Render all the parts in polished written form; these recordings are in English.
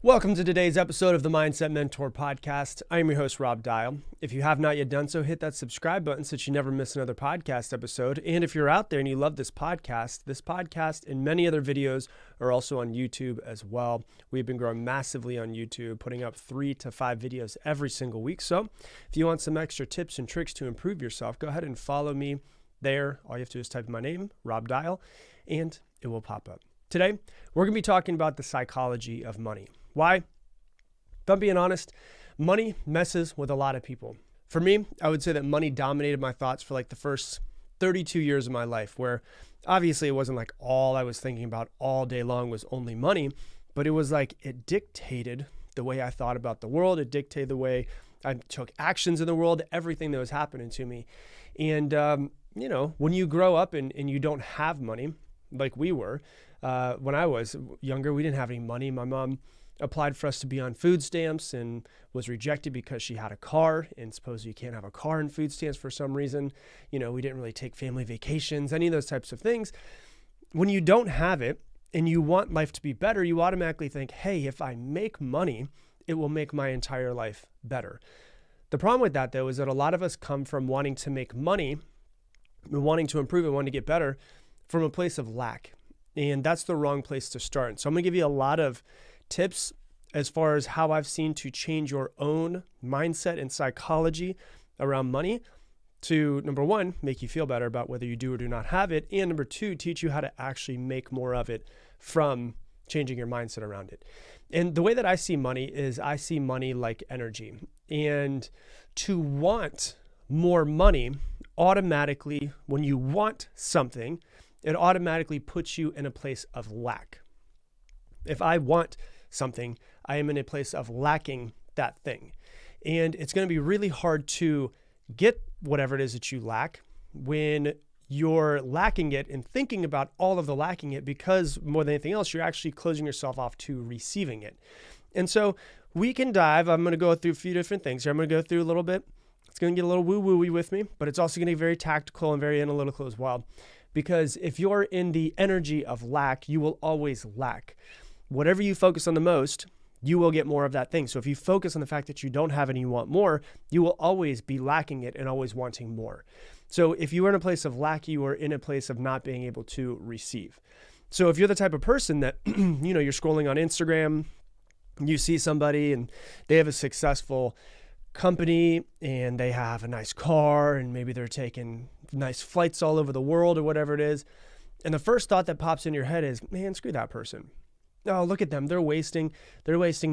Welcome to today's episode of the Mindset Mentor Podcast. I am your host, Rob Dial. If you have not yet done so, hit that subscribe button so that you never miss another podcast episode. And if you're out there and you love this podcast and many other videos are also on YouTube as well. We've been growing massively on YouTube, putting up 3 to 5 videos every single week. So if you want some extra tips and tricks to improve yourself, go ahead and follow me there. All you have to do is type in my name, Rob Dial, and it will pop up. Today, we're going to be talking about the psychology of money. Why? If I'm being honest, money messes with a lot of people. For me, I would say that money dominated my thoughts for like the first 32 years of my life, where obviously it wasn't like all I was thinking about all day long was only money, but it was like it dictated the way I thought about the world. It dictated the way I took actions in the world, everything that was happening to me. And, when you grow up and you don't have money, like we were, when I was younger, we didn't have any money. My mom applied for us to be on food stamps and was rejected because she had a car, and suppose you can't have a car and food stamps for some reason. We didn't really take family vacations, any of those types of things. When you don't have it and you want life to be better, you automatically think, hey, if I make money, it will make my entire life better. The problem with that, though, is that a lot of us come from wanting to make money, wanting to improve it, wanting to get better from a place of lack. And that's the wrong place to start. So I'm going to give you a lot of tips as far as how I've seen to change your own mindset and psychology around money to, number one, make you feel better about whether you do or do not have it. And number two, teach you how to actually make more of it from changing your mindset around it. And the way that I see money is I see money like energy. And to want more money automatically, when you want something, it automatically puts you in a place of lack. If I want something, I am in a place of lacking that thing. And it's going to be really hard to get whatever it is that you lack when you're lacking it and thinking about all of the lacking it, because more than anything else, you're actually closing yourself off to receiving it. And so we can dive. I'm going to go through a few different things here. I'm going to go through a little bit. It's going to get a little woo-woo-y with me, but it's also going to be very tactical and very analytical as well. Because if you're in the energy of lack, you will always lack. Whatever you focus on the most, you will get more of that thing. So if you focus on the fact that you don't have it and you want more, you will always be lacking it and always wanting more. So if you are in a place of lack, you are in a place of not being able to receive. So if you're the type of person that, you're scrolling on Instagram, you see somebody and they have a successful company and they have a nice car and maybe they're taking nice flights all over the world or whatever it is. And the first thought that pops in your head is, man, screw that person. Oh, look at them. They're wasting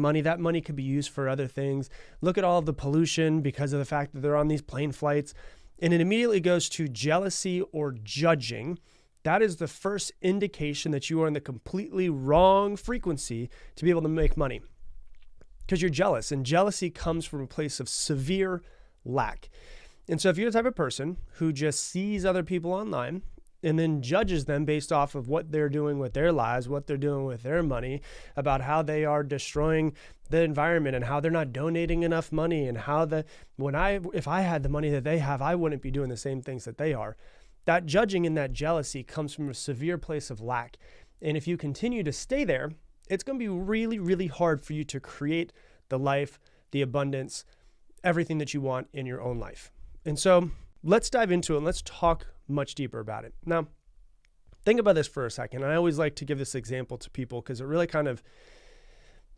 money. That money could be used for other things. Look at all of the pollution because of the fact that they're on these plane flights. And it immediately goes to jealousy or judging. That is the first indication that you are in the completely wrong frequency to be able to make money, because you're jealous. And jealousy comes from a place of severe lack. And so if you're the type of person who just sees other people online and then judges them based off of what they're doing with their lives, what they're doing with their money, about how they are destroying the environment and how they're not donating enough money, and how if I had the money that they have, I wouldn't be doing the same things that they are. That judging and that jealousy comes from a severe place of lack. And if you continue to stay there, it's going to be really, really hard for you to create the life, the abundance, everything that you want in your own life. And so let's dive into it and let's talk much deeper about it. Now, think about this for a second. I always like to give this example to people because it really kind of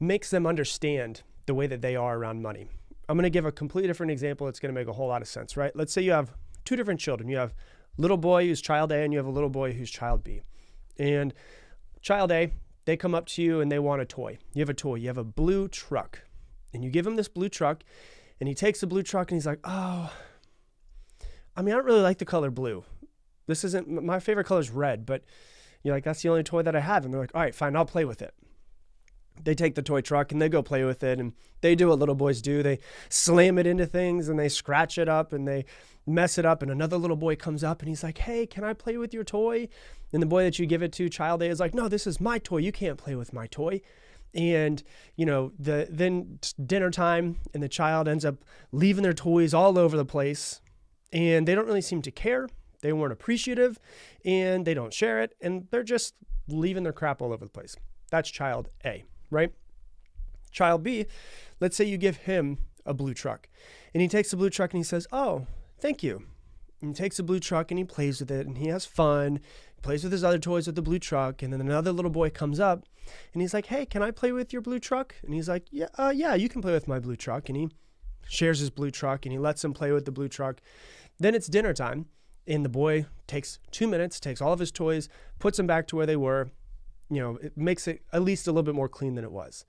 makes them understand the way that they are around money. I'm going to give a completely different example. It's going to make a whole lot of sense, right? Let's say you have two different children. You have little boy who's child A and you have a little boy who's child B. And child A, they come up to you and they want a toy. You have a toy. You have a blue truck. And you give him this blue truck and he takes the blue truck and he's like, I don't really like the color blue. My favorite color is red, but you're like, that's the only toy that I have. And they're like, all right, fine, I'll play with it. They take the toy truck and they go play with it, and they do what little boys do. They slam it into things and they scratch it up and they mess it up. And another little boy comes up and he's like, hey, can I play with your toy? And the boy that you give it to, child A, is like, no, this is my toy. You can't play with my toy. And, then dinner time and the child ends up leaving their toys all over the place, and they don't really seem to care. They weren't appreciative and they don't share it, and they're just leaving their crap all over the place. That's child A, right? Child B, let's say you give him a blue truck, and he takes the blue truck and he says, oh, thank you. And he takes the blue truck and he plays with it and he has fun. He plays with his other toys with the blue truck. And then another little boy comes up and he's like, hey, can I play with your blue truck? And he's like, yeah, you can play with my blue truck. And he shares his blue truck and he lets him play with the blue truck. Then it's dinner time and the boy takes 2 minutes, takes all of his toys, puts them back to where they were. It makes it at least a little bit more clean than it was.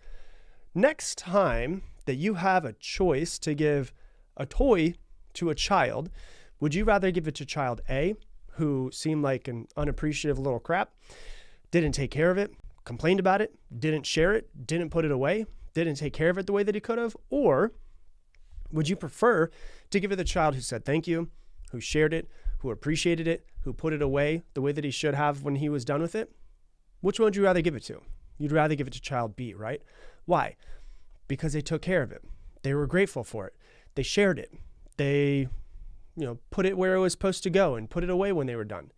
Next time that you have a choice to give a toy to a child, would you rather give it to child A, who seemed like an unappreciative little crap, didn't take care of it, complained about it, didn't share it, didn't put it away, didn't take care of it the way that he could have? Or would you prefer to give it to the child who said thank you, who shared it, who appreciated it, who put it away the way that he should have when he was done with it? Which one would you rather give it to? You'd rather give it to child B, right? Why? Because they took care of it. They were grateful for it. They shared it. They put it where it was supposed to go and put it away when they were done.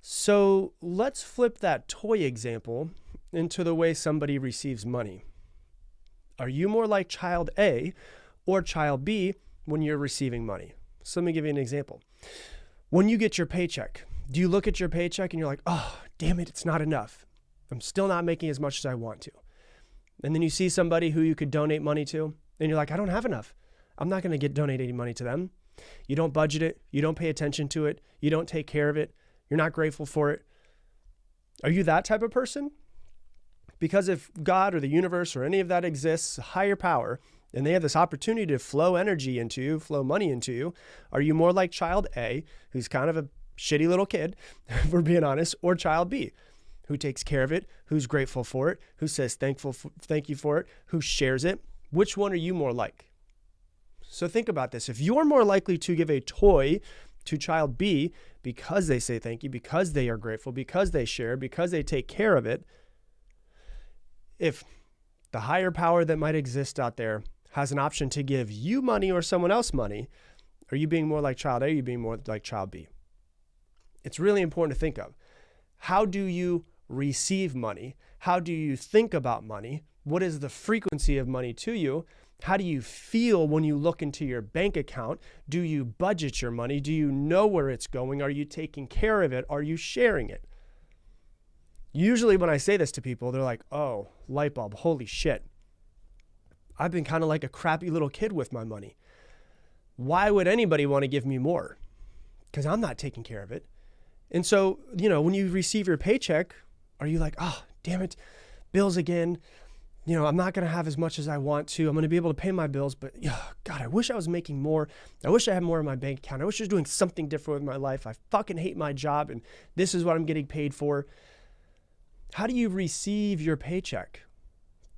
So let's flip that toy example into the way somebody receives money. Are you more like child A or child B when you're receiving money? So let me give you an example. When you get your paycheck, do you look at your paycheck and you're like, oh, damn it, it's not enough. I'm still not making as much as I want to. And then you see somebody who you could donate money to and you're like, I don't have enough. I'm not going to donate any money to them. You don't budget it. You don't pay attention to it. You don't take care of it. You're not grateful for it. Are you that type of person? Because if God or the universe or any of that exists, higher power, and they have this opportunity to flow energy into you, flow money into you, are you more like child A, who's kind of a shitty little kid, if we're being honest, or child B, who takes care of it, who's grateful for it, who says thank you for it, who shares it? Which one are you more like? So think about this. If you're more likely to give a toy to child B because they say thank you, because they are grateful, because they share, because they take care of it, if the higher power that might exist out there has an option to give you money or someone else money, are you being more like child A or are you being more like child B? It's really important to think of. How do you receive money? How do you think about money? What is the frequency of money to you? How do you feel when you look into your bank account? Do you budget your money? Do you know where it's going? Are you taking care of it? Are you sharing it? Usually when I say this to people, they're like, oh, light bulb, holy shit. I've been kind of like a crappy little kid with my money. Why would anybody want to give me more? Because I'm not taking care of it. And so, when you receive your paycheck, are you like, oh, damn it, bills again. I'm not going to have as much as I want to. I'm going to be able to pay my bills, but God, I wish I was making more. I wish I had more in my bank account. I wish I was doing something different with my life. I fucking hate my job and this is what I'm getting paid for. How do you receive your paycheck?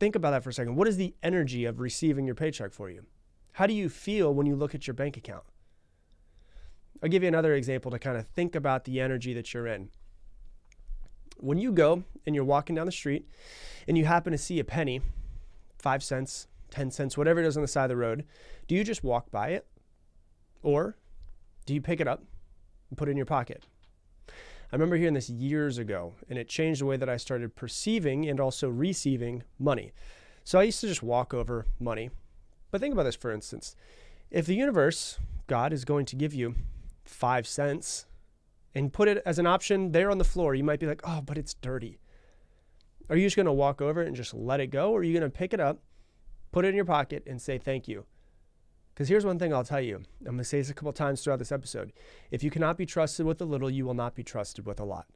Think about that for a second. What is the energy of receiving your paycheck for you? How do you feel when you look at your bank account? I'll give you another example to kind of think about the energy that you're in. When you go and you're walking down the street and you happen to see a penny, 5 cents, 10 cents, whatever it is on the side of the road, do you just walk by it? Or do you pick it up and put it in your pocket? I remember hearing this years ago, and it changed the way that I started perceiving and also receiving money. So I used to just walk over money. But think about this, for instance. If the universe, God, is going to give you 5 cents and put it as an option there on the floor, you might be like, oh, but it's dirty. Are you just going to walk over it and just let it go? Or are you going to pick it up, put it in your pocket, and say thank you? Because here's one thing I'll tell you. I'm going to say this a couple of times throughout this episode. If you cannot be trusted with a little, you will not be trusted with a lot.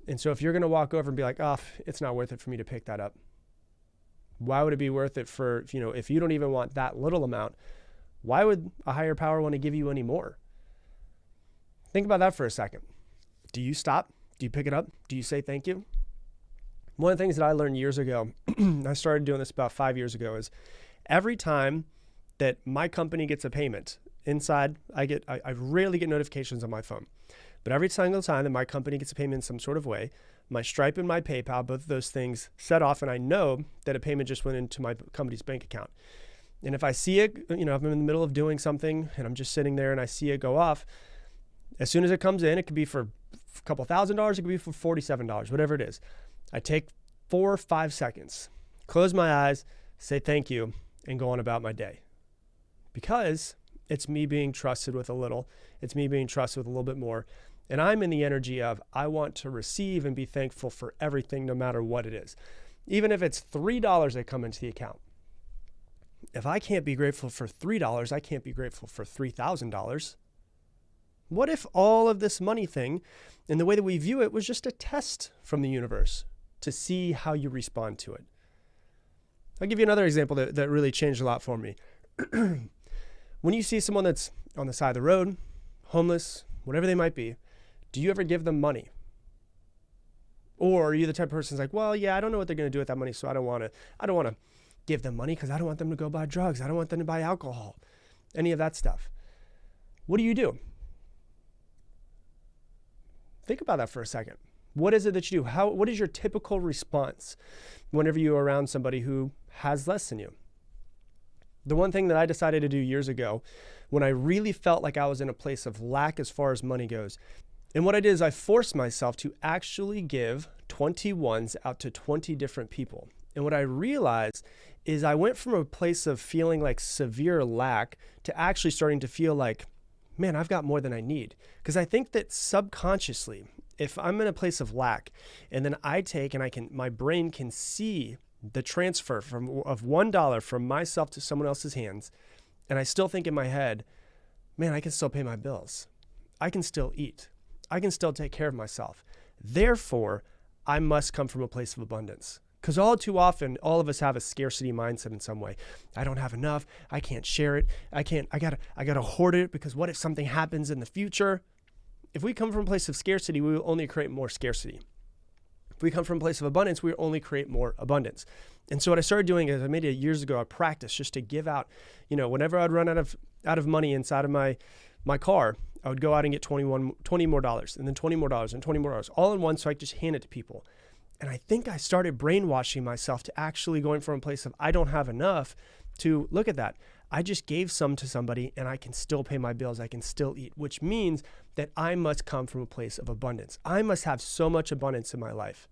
And so if you're going to walk over and be like, oh, it's not worth it for me to pick that up. Why would it be worth it for, if you don't even want that little amount, why would a higher power want to give you any more? Think about that for a second. Do you stop? Do you pick it up? Do you say thank you? One of the things that I learned years ago, I started doing this about 5 years ago, is every time that my company gets a payment inside, I rarely get notifications on my phone, but every single time that my company gets a payment in some sort of way, my Stripe and my PayPal, both of those things set off, and I know that a payment just went into my company's bank account. And if I see it, if I'm in the middle of doing something and I'm just sitting there and I see it go off, as soon as it comes in, it could be for a couple $1,000, it could be for $47, whatever it is. I take 4 or 5 seconds, close my eyes, say thank you, and go on about my day. Because it's me being trusted with a little. It's me being trusted with a little bit more. And I'm in the energy of I want to receive and be thankful for everything, no matter what it is. Even if it's $3 that come into the account. If I can't be grateful for $3, I can't be grateful for $3,000. What if all of this money thing and the way that we view it was just a test from the universe to see how you respond to it? I'll give you another example that really changed a lot for me. When you see someone that's on the side of the road, homeless, whatever they might be, do you ever give them money? Or are you the type of person that's like, well, yeah, I don't know what they're going to do with that money, so I don't want to give them money because I don't want them to go buy drugs. I don't want them to buy alcohol, any of that stuff. What do? Think about that for a second. What is it that you do? What is your typical response whenever you're around somebody who has less than you? The one thing that I decided to do years ago when I really felt like I was in a place of lack as far as money goes, and what I did is I forced myself to actually give 21s out to 20 different people. And what I realized is I went from a place of feeling like severe lack to actually starting to feel like, man, I've got more than I need. Because I think that subconsciously, if I'm in a place of lack and then I take and my brain can see the transfer of $1 from myself to someone else's hands, and I still think in my head, man, I can still pay my bills. I can still eat. I can still take care of myself. Therefore, I must come from a place of abundance. Because all too often, all of us have a scarcity mindset in some way. I don't have enough. I can't share it. I gotta hoard it because what if something happens in the future? If we come from a place of scarcity, we will only create more scarcity. If we come from a place of abundance, we will only create more abundance. And so what I started doing is I made it years ago a practice just to give out, whenever I'd run out of money inside of my car, I would go out and get $20 more, and then $20 more, and $20 more, all in one, so I could just hand it to people. And I think I started brainwashing myself to actually going from a place of I don't have enough to look at that. I just gave some to somebody and I can still pay my bills. I can still eat, which means that I must come from a place of abundance. I must have so much abundance in my life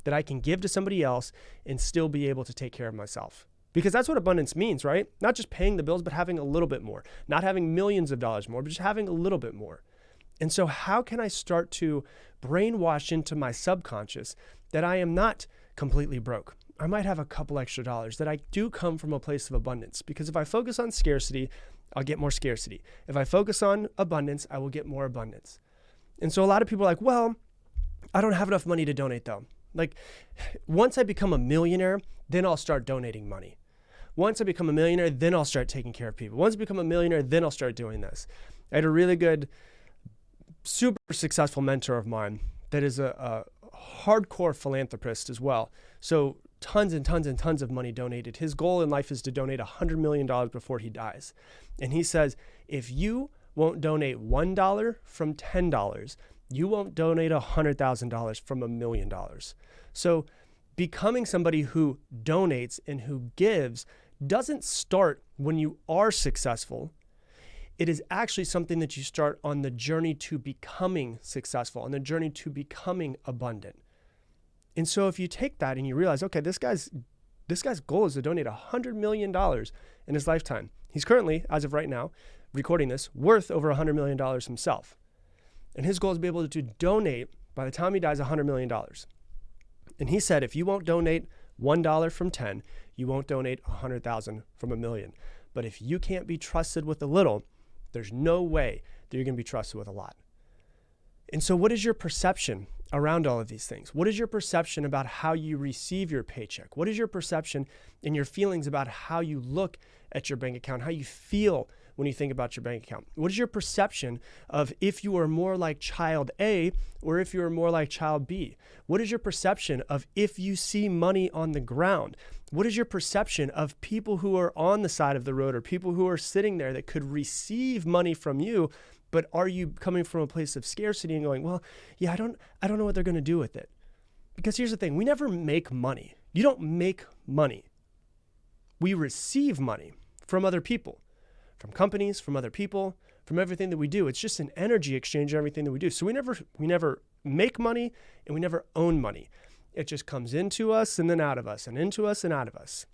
that I can give to somebody else and still be able to take care of myself. Because that's what abundance means, right? Not just paying the bills, but having a little bit more. Not having millions of dollars more, but just having a little bit more. And so how can I start to brainwash into my subconscious that I am not completely broke? I might have a couple extra dollars, that I do come from a place of abundance. Because if I focus on scarcity, I'll get more scarcity. If I focus on abundance, I will get more abundance. And so a lot of people are like, well, I don't have enough money to donate though. Like once I become a millionaire, then I'll start donating money. Once I become a millionaire, then I'll start taking care of people. Once I become a millionaire, then I'll start doing this. I had a really good, super successful mentor of mine that is a hardcore philanthropist as well. So tons and tons and tons of money donated. His goal in life is to donate $100 million before he dies. And he says, if you won't donate $1 from $10, you won't donate $100,000 from $1 million. So becoming somebody who donates and who gives doesn't start when you are successful. It is actually something that you start on the journey to becoming successful, on the journey to becoming abundant. And so if you take that and you realize, okay, this guy's goal is to donate $100 million in his lifetime. He's currently, as of right now, recording this, worth over $100 million himself. And his goal is to be able to donate, by the time he dies, $100 million. And he said, if you won't donate $1 from 10, you won't donate 100,000 from $1 million. But if you can't be trusted with a little, there's no way that you're going to be trusted with a lot. And so what is your perception around all of these things? What is your perception about how you receive your paycheck? What is your perception and your feelings about how you look at your bank account, how you feel when you think about your bank account? What is your perception of if you are more like child A or if you are more like child B? What is your perception of if you see money on the ground? What is your perception of people who are on the side of the road or people who are sitting there that could receive money from you, but are you coming from a place of scarcity and going, well, yeah, I don't know what they're going to do with it? Because here's the thing, we never make money. You don't make money. We receive money from other people, from companies, from other people, from everything that we do. It's just an energy exchange in everything that we do. So we never make money and we never own money. It just comes into us and then out of us and into us and out of us.